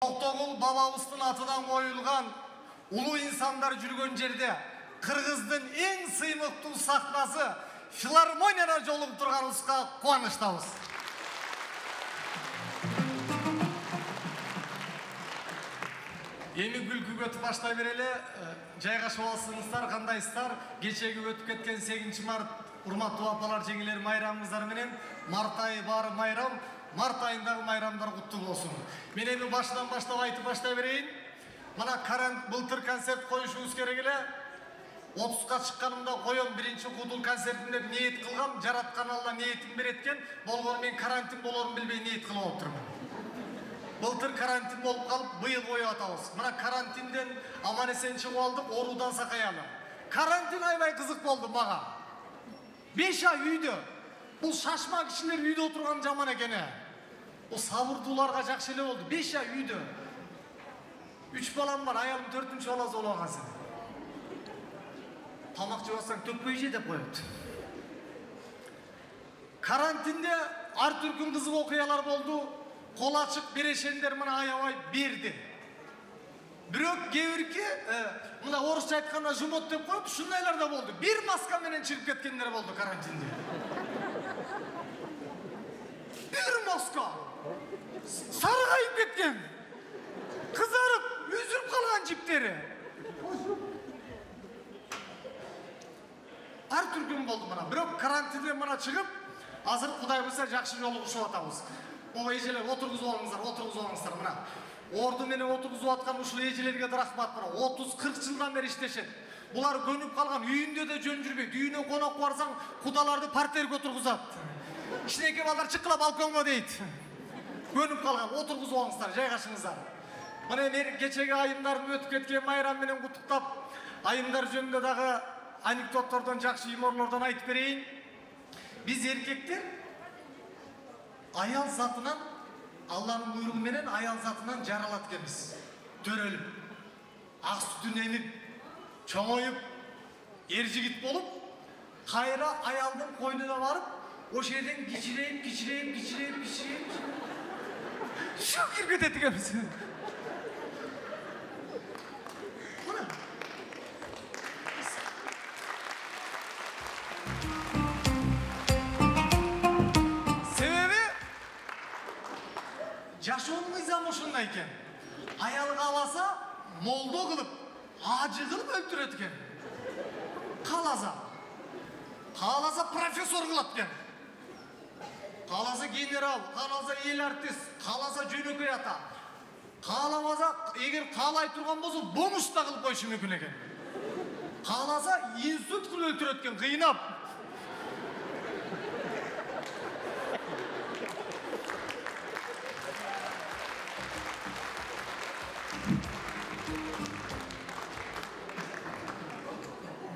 Токтогул бабабыздын атынан коюлган улуу инсандар жүргөн жерде Кыргыздын эң сыймыктуу сахнасы филармонияда жолугуп турганыбызга кубанычтабыз. Эми күлкүгө өтүп баштай берели. Жайгашып алсыңыздар, кандайсыздар? Кечеги өтүп кеткен 8 март урматтуу апалар, жеңелер майрамыңыздар менен март айы баары майрам, март айындагы майрамдар куттуу болсун. Мен эми башынан баштап айтып баштай берейин. Мына былтыр концерт коюшубуз керек эле. 30га чыкканымда коем биринчи кудул концертим деп ниет кылгам. Жараткан Алла ниетин берет экен. Болгону мен карантин болорун билбей ниет кылып отурмун. Былтыр карантин болуп калып, быйыл коюп атабыз. Мына карантинден аман-эсен чыгып алдык, оруудан сакаялы. Карантин аябай кызык болду мага. 5 ай үйдө. Бул шашма кишилер үйдө отурган жаман экен. Бул сабырдууларга жакшы эле болду. 5 ай үйдө. 3 балам бар, аялым 4-нчү баласы болуп алгансың. Тамак жеп атсаң төкпөй же деп коет. Карантинде ар түркүн кызык окуялар болду. Кол ачык берешендер мына аябай берди. Бирок кээ-бирки мына орусча айтканда жумот деп коет, ушундайлар да болду. Бир маска менен чыгып кеткендер болду карантинде. Бир маска. Саргайып кеткен. Кызарып, үзүлүп калган жиптери. Ар түркүн болду мына. Бирок карантинден мына чыгып, азыр Кудай буйрса жакшы жолугушуп атабыз. О эжелер отургузуп алыңыздар мына. Орду менен отургузуп аткан ушул эжелерге рахмат мына. 30-40 жылдан бери иштешет. Булар көнүп калган, үйүндө да жөн жүрбөйт. Үйүнө конок барсаң, кудаларды партерге отургузат. Кичинекей балдар чыккыла балконго дейт. Көнүп калган, отургузуп алыңыздар, жайгашыңыздар. Мына кечеги айымдардын өтүп кеткен майрам менен куттуктап, айымдар жөнүндө дагы анекдоттордон, жакшы юморлордон айтып берейин. Биз эркектер аял затынан, Алланын буйругу менен аял затынан жаралат экенбиз. Төрөлүп, ак сүтүн эмип, чоңоюп, эр жигит болуп, кайра аялдын койнуна барып, ошол жерден кичирейип, шу кирип кетет экенбиз. Жашоонун мыйзамы ушундай экен. Аял кааласа молдо кылып, ажы кылып өлтүрөт экен. Кааласа профессор кылат экен. Кааласа генерал, кааласа эл артист, кааласа жөнөкөй ата. Кааламаса, эгер каалай турган болсо, бомуш да кылып коюшу мүмкүн экен. Кааласа инсульт кылып өлтүрөт экен, кыйнап.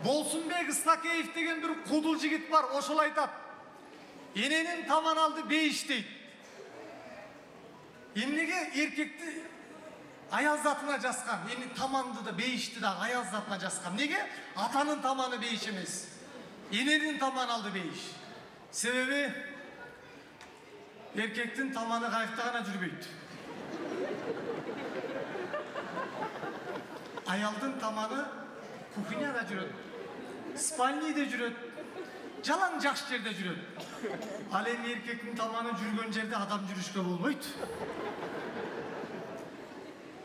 Болсунбек Ыстакеев деген бир кудул жигит бар, ошол айтат. Эненин таман алды бейиш дейт. Эмнеге эркекти аял затына жазган, эми таманды да бейишти да аял затына жазган. Неге? Атанын таманы бейиш эмес. Эненин таманы алды бейиш. Себеби эркектин таманы кайыкта гана жүрбөйт. Аялдын таманы кухняда жүрөт. Спальныйда жүрөт, жалаң жакшы жерде жүрөт. Ал эми эркектин таманы жүргөн жерде адам жүрүшкө болбойт.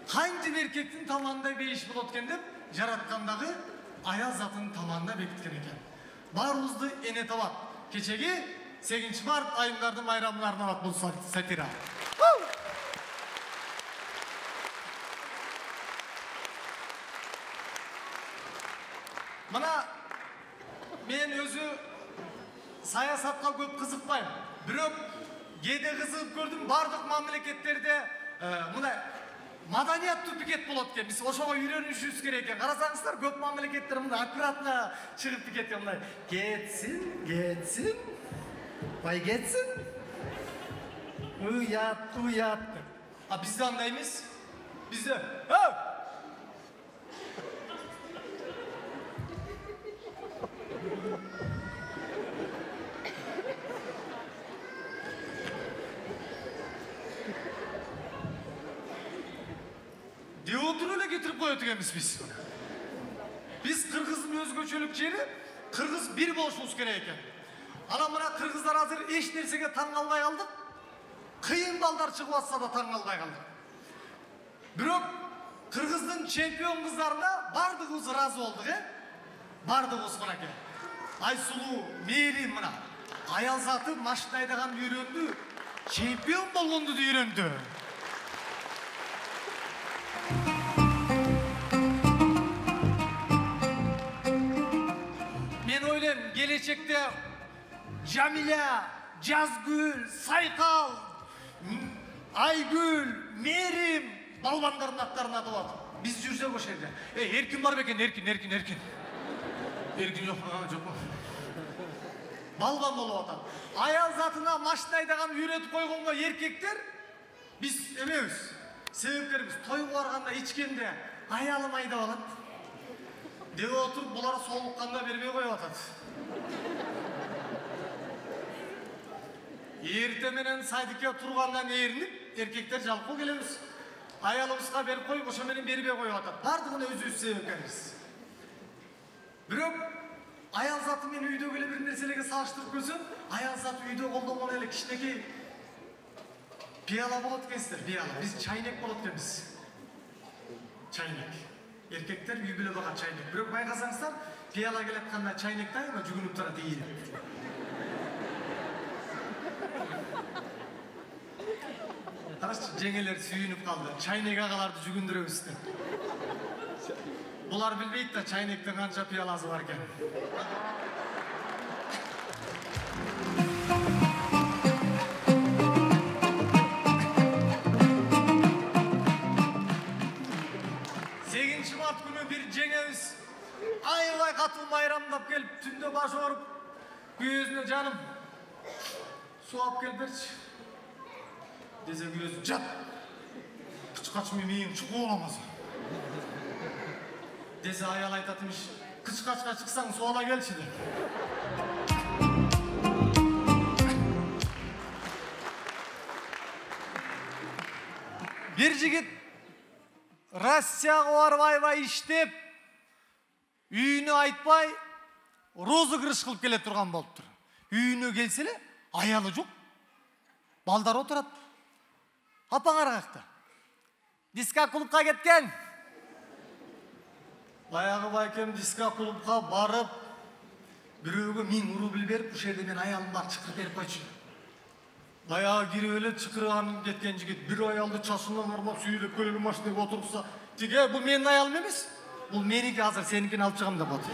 Кантип эркектин таманында бейиш болот экен деп жараткандагы аял затынын таманына бекиткен экен. Баарыбызды эне табат. Кечеги 8 март айымдардын майрамына арналат бул сатира. Мына мен өзү саясатка көп кызыкпайм. Бирок кээде кызыгып көрдүм, бардык мамлекеттерде мына маданияттуу пикет болот экен. Биз ошого үйрөнүшүбүз керек экен. Карасаңыздар, көп мамлекеттер мындай аккуратно чыгып пикетке мындай кетсин, бай кетсин. Уят. А бизде андай эмес. Бизде Deotunu ele getirip koyup ekенбиз biz. Biz Kırgız'ın özgöçülük jeri, Kırgız bir boluşumuz gerek eken. Ana mına Kırgızlar hazır eş nersege taң kalbay kaldık. Kıyın balдар çıkıp atsa da taң kalbay kaldık. Bирок Kırgız'ın çempiyon kızlarına bardığımız razı olduk, Bardığımız mınake. Айсулуу, Мээрим мына. Аял заты машина айдаганды үйрөндү, чемпион болгонду да үйрөндү. Мен ойлойм, келечекте Жамиля, Жазгүл, Сайкал, Айгүл, Мээрим балбандардын аттарын атап атып. Биз жүрсөк ошол жерде. Эркин бар бекен, эркин. Эркин жок, жок. Балбан болуп атат. Аял затына машина айдаган үйрөтүп койгонго эркектер биз эмебиз. Себепкербиз. Тойго барганда ичкенде аялым айдап алат. Деп отуруп булар соолукканда бербей коюп атат. Эрте менен сайдыкка тургандан ээрнип, эркектер жалпы келебиз. Аялыбызга берип коюп, ошо менен бербей коюп атат. Бардыгына өзүбүз себепкербиз. Бирок аял заты мен үйдөгү эле бир нерселерге салыштырып көрсөм, аял заты үйдө колдонгон эле кичинекей пиала болот экенсиздер, пиала. Биз чайнек болот экенбиз. Чайнек. Эркектер үй бүлө бага чайнек. Бирок байкасаңыздар, пиала келатканда чайнек дайыма жүгүнүп турат ийирип. Карачы, жеңелер сүйүнүп калды. Чайнек агаларды жүгүндүрөбүз деп. Булар билбейт да чайнектин канча пиаласы бар экен. Сегинчи март күнү бир жеңебиз аябай катуу майрамдап келип, түндө башы ооруп, күйөөсүнө жаным суу алып келип берчи. Десе күйөөсү жат. Кычкач мээң чукуу оламазы. Dese ayal aytatmış, kıçkaçka çıksan soğala gel şimdi. Bir jigit Rossiyaga barıp aybay iştep, үйүнө айтпай, розыгрыш кылып келе турган болуптур. Үйүнө келсе эле, аялы жок. Балдар отурат. Апаңар какта. Диско клубка кеткен. Баягы байкем диско клубка барып, бирөөгө 1000 рубль берип, ушул жерде мен аялым бар чыкырып берип койчу. Баягы кирип эле чыкырган кеткен жигит бир аялды чачынан арбап сүйрөп келип машинага отурса, тиге бул менин аялым эмес. Бул меники, азыр сеникини алып чыгам деп атат.